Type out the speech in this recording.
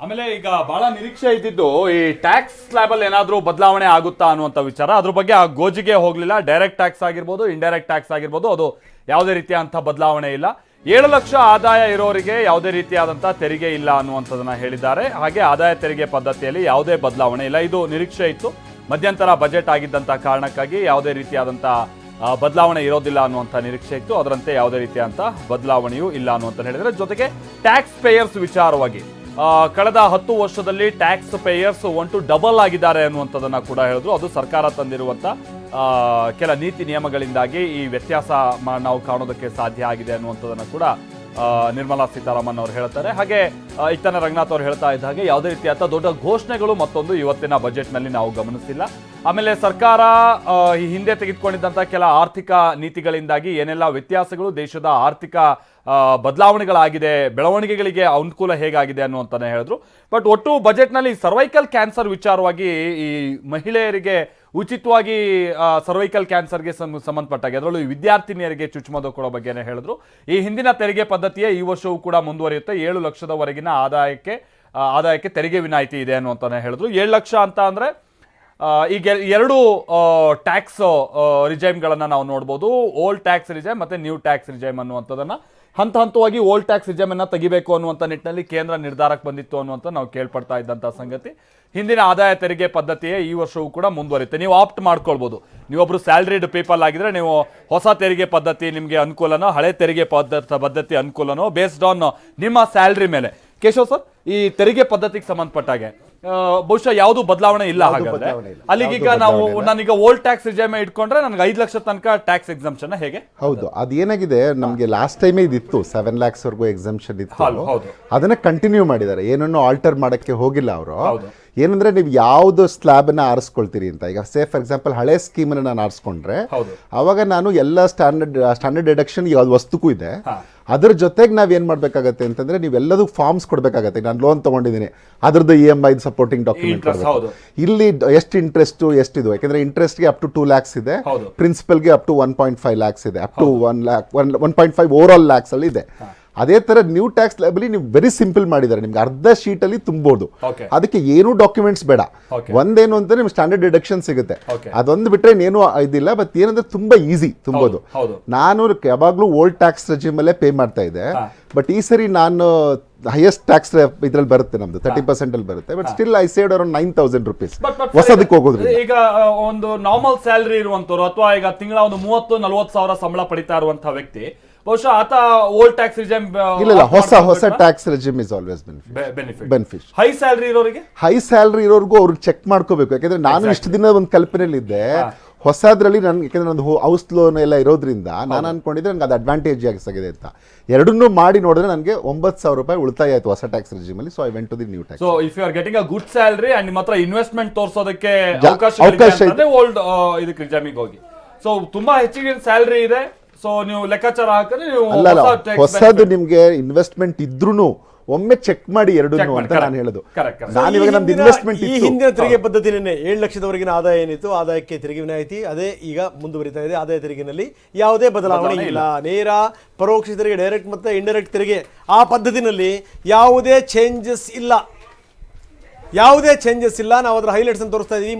ಆಮೇಲೆ ಈಗ ಬಹಳ ನಿರೀಕ್ಷೆ ಇದ್ದಿದ್ದು ಈ ಟ್ಯಾಕ್ಸ್ ಸ್ಲ್ಯಾಬ್ ಅಲ್ಲಿ ಏನಾದ್ರೂ ಬದಲಾವಣೆ ಆಗುತ್ತಾ ಅನ್ನುವಂಥ ವಿಚಾರ. ಅದ್ರ ಬಗ್ಗೆ ಆ ಗೋಜಿಗೆ ಹೋಗ್ಲಿಲ್ಲ. ಡೈರೆಕ್ಟ್ ಟ್ಯಾಕ್ಸ್ ಆಗಿರ್ಬೋದು, ಇಂಡೈರೆಕ್ಟ್ ಟ್ಯಾಕ್ಸ್ ಆಗಿರ್ಬೋದು, ಅದು ಯಾವುದೇ ರೀತಿಯಾದಂಥ ಬದಲಾವಣೆ ಇಲ್ಲ. 7 ಲಕ್ಷ ಆದಾಯ ಇರೋರಿಗೆ ಯಾವುದೇ ರೀತಿಯಾದಂಥ ತೆರಿಗೆ ಇಲ್ಲ ಅನ್ನುವಂಥದ್ದನ್ನ ಹೇಳಿದ್ದಾರೆ. ಹಾಗೆ ಆದಾಯ ತೆರಿಗೆ ಪದ್ಧತಿಯಲ್ಲಿ ಯಾವುದೇ ಬದಲಾವಣೆ ಇಲ್ಲ. ಇದು ನಿರೀಕ್ಷೆ ಇತ್ತು. ಮಧ್ಯಂತರ ಬಜೆಟ್ ಆಗಿದ್ದಂಥ ಕಾರಣಕ್ಕಾಗಿ ಯಾವುದೇ ರೀತಿಯಾದಂಥ ಬದಲಾವಣೆ ಇರೋದಿಲ್ಲ ಅನ್ನುವಂಥ ನಿರೀಕ್ಷೆ ಇತ್ತು. ಅದರಂತೆ ಯಾವುದೇ ರೀತಿಯಾದಂಥ ಬದಲಾವಣೆಯೂ ಇಲ್ಲ ಅನ್ನುವಂಥ ಹೇಳಿದರೆ, ಜೊತೆಗೆ ಟ್ಯಾಕ್ಸ್ ಪೇಯರ್ಸ್ ವಿಚಾರವಾಗಿ ಕಳೆದ 10 ವರ್ಷದಲ್ಲಿ ಟ್ಯಾಕ್ಸ್ ಪೇಯರ್ಸ್ ಡಬಲ್ ಆಗಿದ್ದಾರೆ ಅನ್ನುವಂಥದ್ದನ್ನ ಕೂಡ ಹೇಳಿದ್ರು. ಅದು ಸರ್ಕಾರ ತಂದಿರುವಂಥ ಕೆಲ ನೀತಿ ನಿಯಮಗಳಿಂದಾಗಿ ಈ ವ್ಯತ್ಯಾಸ ನಾವು ಕಾಣೋದಕ್ಕೆ ಸಾಧ್ಯ ಆಗಿದೆ ಅನ್ನುವಂಥದ್ದನ್ನು ಕೂಡ ನಿರ್ಮಲಾ ಸೀತಾರಾಮನ್ ಅವರು ಹೇಳ್ತಾರೆ. ಹಾಗೆ ಇತ್ತನ ರಂಗನಾಥ್ ಅವರು ಹೇಳ್ತಾ ಇದ್ದ ಹಾಗೆ ಯಾವುದೇ ರೀತಿಯಾದ ದೊಡ್ಡ ಘೋಷಣೆಗಳು ಮತ್ತೊಂದು ಇವತ್ತಿನ ಬಜೆಟ್ನಲ್ಲಿ ನಾವು ಗಮನಿಸಿಲ್ಲ. ಆಮೇಲೆ ಸರ್ಕಾರ ಈ ಹಿಂದೆ ತೆಗೆದುಕೊಂಡಿದ್ದಂಥ ಕೆಲ ಆರ್ಥಿಕ ನೀತಿಗಳಿಂದಾಗಿ ಏನೆಲ್ಲ ವ್ಯತ್ಯಾಸಗಳು, ದೇಶದ ಆರ್ಥಿಕ ಬದಲಾವಣೆಗಳಾಗಿದೆ, ಬೆಳವಣಿಗೆಗಳಿಗೆ ಅನುಕೂಲ ಹೇಗಾಗಿದೆ ಅನ್ನುವಂತಾನೆ ಹೇಳಿದ್ರು. ಬಟ್ ಒಟ್ಟು ಬಜೆಟ್ನಲ್ಲಿ ಸರ್ವೈಕಲ್ ಕ್ಯಾನ್ಸರ್ ವಿಚಾರವಾಗಿ ಈ ಮಹಿಳೆಯರಿಗೆ ಉಚಿತವಾಗಿ ಸರ್ವೈಕಲ್ ಕ್ಯಾನ್ಸರ್ಗೆ ಸಂಬಂಧಪಟ್ಟಾಗ ಅದರಲ್ಲೂ ವಿದ್ಯಾರ್ಥಿನಿಯರಿಗೆ ಚುಚ್ಚುಮದ್ದು ಕೊಡೋ ಬಗ್ಗೆನೇ ಹೇಳಿದ್ರು. ಈ ಹಿಂದಿನ ತೆರಿಗೆ ಪದ್ಧತಿಯೇ ಈ ವರ್ಷವೂ ಕೂಡ ಮುಂದುವರಿಯುತ್ತೆ. 7 ಲಕ್ಷದವರೆಗಿನ ಆದಾಯಕ್ಕೆ ತೆರಿಗೆ ವಿನಾಯಿತಿ ಇದೆ ಅನ್ನುವಂತಾನೆ ಹೇಳಿದ್ರು. 7 ಲಕ್ಷ ಅಂತ ಅಂದ್ರೆ ಈಗ 2 ಟ್ಯಾಕ್ಸ್ ರಿಜೈಮ್ಗಳನ್ನು ನಾವು ನೋಡ್ಬೋದು. ಓಲ್ಡ್ ಟ್ಯಾಕ್ಸ್ ರಿಜೈಮ್ ಮತ್ತೆ ನ್ಯೂ ಟ್ಯಾಕ್ಸ್ ರಿಜೈಮ್ ಅನ್ನುವಂಥದ್ದನ್ನ ಹಂತವಾಗಿ ಓಲ್ಡ್ ಟ್ಯಾಕ್ಸ್ ರಿಜೈಮ್ ಅನ್ನ ತೆಗಿಬೇಕು ಅನ್ನುವಂಥ ನಿಟ್ಟಿನಲ್ಲಿ ಕೇಂದ್ರ ನಿರ್ಧಾರಕ್ಕೆ ಬಂದಿತ್ತು ಅನ್ನುವಂಥ ನಾವು ಕೇಳ್ಪಡ್ತಾ ಇದ್ದಂಥ ಸಂಗತಿ. ಹಿಂದಿನ ಆದಾಯ ತೆರಿಗೆ ಪದ್ಧತಿಯೇ ಈ ವರ್ಷವೂ ಕೂಡ ಮುಂದುವರಿಯುತ್ತೆ. ನೀವು ಆಪ್ಟ್ ಮಾಡ್ಕೊಳ್ಬೋದು. ನೀವೊಬ್ರು ಸ್ಯಾಲ್ರಿಡ್ ಪೀಪಲ್ ಆಗಿದ್ರೆ ನೀವು ಹೊಸ ತೆರಿಗೆ ಪದ್ಧತಿ ನಿಮಗೆ ಅನುಕೂಲನೋ, ಹಳೆ ತೆರಿಗೆ ಪದ್ಧತಿ ಅನುಕೂಲನೋ, ಬೇಸ್ಡ್ ಆನ್ ನಿಮ್ಮ ಸ್ಯಾಲ್ರಿ ಮೇಲೆ. ಕೇಶವ್ ಸರ್, ಈ ತೆರಿಗೆ ಪದ್ಧತಿಗೆ ಸಂಬಂಧಪಟ್ಟಾಗೆ ಬಹುಶಃ ಯಾವುದು ಬದಲಾವಣೆ ಇಲ್ಲ. ಹಾಗಾದ್ರೆ ಅಲ್ಲಿಗೀಗ ನಾನೀಗ ಓಲ್ಡ್ ಟ್ಯಾಕ್ಸ್ ರಿಜೈಮ್ ಇಟ್ಕೊಂಡ್ರೆ ನನಗೆ 5 ಲಕ್ಷ ತನಕ ಟ್ಯಾಕ್ಸ್ ಎಕ್ಸಂಪ್ಷನ್ ಹೇಗೆ? ಹೌದು, ಅದೇನಾಗಿದೆ, ನಮಗೆ ಲಾಸ್ಟ್ ಟೈಮೇ ಇದಿತ್ತು 7 lakhs ವರೆಗೂ ಎಕ್ಸಂಪ್ಷನ್ ಇತ್ತು. ಅದನ್ನ ಕಂಟಿನ್ಯೂ ಮಾಡಿದ್ದಾರೆ, ಏನನ್ನು ಆಲ್ಟರ್ ಮಾಡಕ್ಕೆ ಹೋಗಿಲ್ಲ ಅವರು. ಏನಂದ್ರೆ ನೀವು ಯಾವ್ದು ಸ್ಲ್ಯಾಬ್ ಅನ್ನ ಆರಿಸ್ಕೊಳ್ತೀರಿ ಅಂತ. ಈಗ ಸೇ ಫಾರ್ ಎಕ್ಸಾಂಪಲ್ ಹಳೆ ಸ್ಕೀಮ್ ಅನ್ನ ನಾನು ಆರಿಸ್ಕೊಂಡ್ರೆ ಅವಾಗ ನಾನು ಎಲ್ಲ ಸ್ಟ್ಯಾಂಡರ್ಡ್ ಡಿಡಕ್ಷನ್ ಯಾವ್ದು ವಸ್ತುಕ್ಕೂ ಇದೆ. ಅದ್ರ ಜೊತೆಗೆ ನಾವ್ ಏನ್ ಮಾಡ್ಬೇಕಾಗತ್ತೆ ಅಂತಂದ್ರೆ ನೀವೆಲ್ಲದೂ ಫಾರ್ಮ್ಸ್ ಕೊಡ್ಬೇಕಾಗತ್ತೆ. ನಾನು ಲೋನ್ ತಗೊಂಡಿದ್ದೀನಿ, ಅದ್ರದ್ದು EMI ಸಪೋರ್ಟಿಂಗ್ ಡಾಕ್ಯುಮೆಂಟ್ ಕೊಡಬೇಕು. ಇಲ್ಲಿ ಎಷ್ಟು ಇಂಟ್ರೆಸ್ಟ್ ಎಷ್ಟಿದು, ಯಾಕಂದ್ರೆ ಇಂಟ್ರೆಸ್ಟ್ಗೆ ಅಪ್ ಟು 2 lakhs ಇದೆ, ಪ್ರಿನ್ಸಿಪಲ್ಗೆ ಅಪ್ ಟು 1.5 lakhs ಇದೆ, up to 1.5 over all lakhs ಅಲ್ಲಿ ಇದೆ. ಅದೇ ತರ ನ್ಯೂ ಟ್ಯಾಕ್ಸ್ ಸ್ಲ್ಯಾಬಲ್ಲಿ ನೀವು ವೆರಿ ಸಿಂಪಲ್ ಮಾಡಿದ್ದಾರೆ. ನಿಮ್ಗೆ ಅರ್ಧ ಶೀಟ್ ಅಲ್ಲಿ ತುಂಬಬಹುದು. ಅದಕ್ಕೆ ಏನು ಡಾಕ್ಯುಮೆಂಟ್ಸ್ ಬೇಡ. ಒಂದೇನು ಅಂತ ನಿಮ್ಗೆ ಸ್ಟ್ಯಾಂಡರ್ಡ್ ಡಿಡಕ್ಷನ್ ಸಿಗುತ್ತೆ. ಅದೊಂದು ಬಿಟ್ರೆ ಏನು ಇದಿಲ್ಲ. ಬಟ್ ಏನಂದ್ರೆ ತುಂಬಾ ಈಸಿ ತುಂಬೋದು. ನಾನು ಯಾವಾಗ್ಲೂ ಓಲ್ಡ್ ಟ್ಯಾಕ್ಸ್ ರೆಜಿಮ್ ಅಲ್ಲೇ ಪೇ ಮಾಡ್ತಾ ಇದ್ದೆ. ಬಟ್ ಈ ಸರಿ ನಾನು ಹೈಯೆಸ್ಟ್ ಟ್ಯಾಕ್ಸ್ ಇದ್ರಲ್ಲಿ ಬರುತ್ತೆ, ನಮ್ದು 30% ಅಲ್ಲಿ ಬರುತ್ತೆ. But still I saved around 9,000 rupees ಹೊಸದಕ್ಕೆ ಹೋಗೋದ್ರಿಂದ. ಈಗ ಒಂದು ನಾರ್ಮಲ್ ಸ್ಯಾಲರಿ ಇರುವಂತವ್ರು ಅಥವಾ ಈಗ ತಿಂಗಳ ಒಂದು 30-40 ಸಾವಿರ ಸಂಬಳ ಪಡಿತಾ ಇರುವಂತಹ ವ್ಯಕ್ತಿ ಬಹುಶಃ ಆತ ಓಲ್ಡ್ ಟ್ಯಾಕ್ಸ್ ರಿಜಿಮ್ ಇಲ್ಲ, ಹೊಸ tax regime is always benefit. High salary ಇರೋರಿಗೂ ಅವ್ರಿಗೆ ಚೆಕ್ ಮಾಡ್ಕೋಬೇಕು. ಯಾಕಂದ್ರೆ ನಾನು ಇಷ್ಟು ದಿನ ಒಂದು ಕಲ್ಪನೆಯಲ್ಲಿ ಇದ್ದೆ, ಹೊಸದ್ರಲ್ಲಿ ನನ್ಗೆ, ಯಾಕಂದ್ರೆ ನಂದು ಹೌಸ್ ಲೋನ್ ಎಲ್ಲ ಇರೋದ್ರಿಂದ ನಾನು ಅನ್ಕೊಂಡಿದ್ರೆ ನನಗೆ ಅದು ಅಡ್ವಾಂಟೇಜ್ ಆಗಿದೆ ಅಂತ. ಎರಡನ್ನೂ ಮಾಡಿ ನೋಡಿದ್ರೆ ನನಗೆ 9,000 ರೂಪಾಯಿ ಉಳಿತಾಯ ಆಯ್ತು ಹೊಸ ಟ್ಯಾಕ್ಸ್ ರಿಜಿಮ್ ಅಲ್ಲಿ. So I went to the new tax. So if you are getting a good salary and ನಿಮ್ಮ ಹತ್ರ ಇನ್ವೆಸ್ಟ್ಮೆಂಟ್ ತೋರಿಸೋದಕ್ಕೆ ಅವಕಾಶ ಇದೆ, ಓಲ್ಡ್ ಇದಕ್ಕೆ ರಿಜಿಮಿಗೆ ಹೋಗಿ. ಸೊ ತುಂಬಾ ಹೆಚ್ಚಿಗೆ ಸ್ಯಾಲರಿ ಇದೆ, ಸೊ ನೀವು ಲೆಕ್ಕಾಚಾರ ಹಾಕಿದ್ರೆ ನೀವು ಹೊಸದು ನಿಮ್ಗೆ ಇನ್ವೆಸ್ಟ್ಮೆಂಟ್ ಇದ್ರೂ ಒಮ್ಮೆ ಚೆಕ್ ಮಾಡಿ ಎರಡನ್ನೂ ಅಂತ ನಾನು ಹೇಳೋದು. ನಾನು ಇವಾಗ ನಮ್ದು ಇನ್ವೆಸ್ಟ್ಮೆಂಟ್ ಈ ಹಿಂದಿನ ತೆರಿಗೆ ಪದ್ಧತಿನೇ 7 ಲಕ್ಷದವರೆಗಿನ ಆದಾಯ ಏನಿತ್ತು, ಆದಾಯಕ್ಕೆ ತೆರಿಗೆ ವಿನಾಯಿತಿ ಅದೇ ಈಗ ಮುಂದುವರಿತಾ ಇದೆ. ಆದಾಯ ತೆರಿಗೆನಲ್ಲಿ ಯಾವುದೇ ಬದಲಾವಣೆ ಇಲ್ಲ. ನೇರ ಪರೋಕ್ಷ ತೆರಿಗೆ, ಡೈರೆಕ್ಟ್ ಮತ್ತು ಇಂಡೈರೆಕ್ಟ್ ತೆರಿಗೆ ಆ ಪದ್ಧತಿನಲ್ಲಿ ಯಾವುದೇ ಚೇಂಜಸ್ ಇಲ್ಲ. ನಾವು ಅದರ ಹೈಲೈಟ್ಸ್ ಅನ್ನು ತೋರಿಸ್ತಾ ಇದ್ದೀವಿ.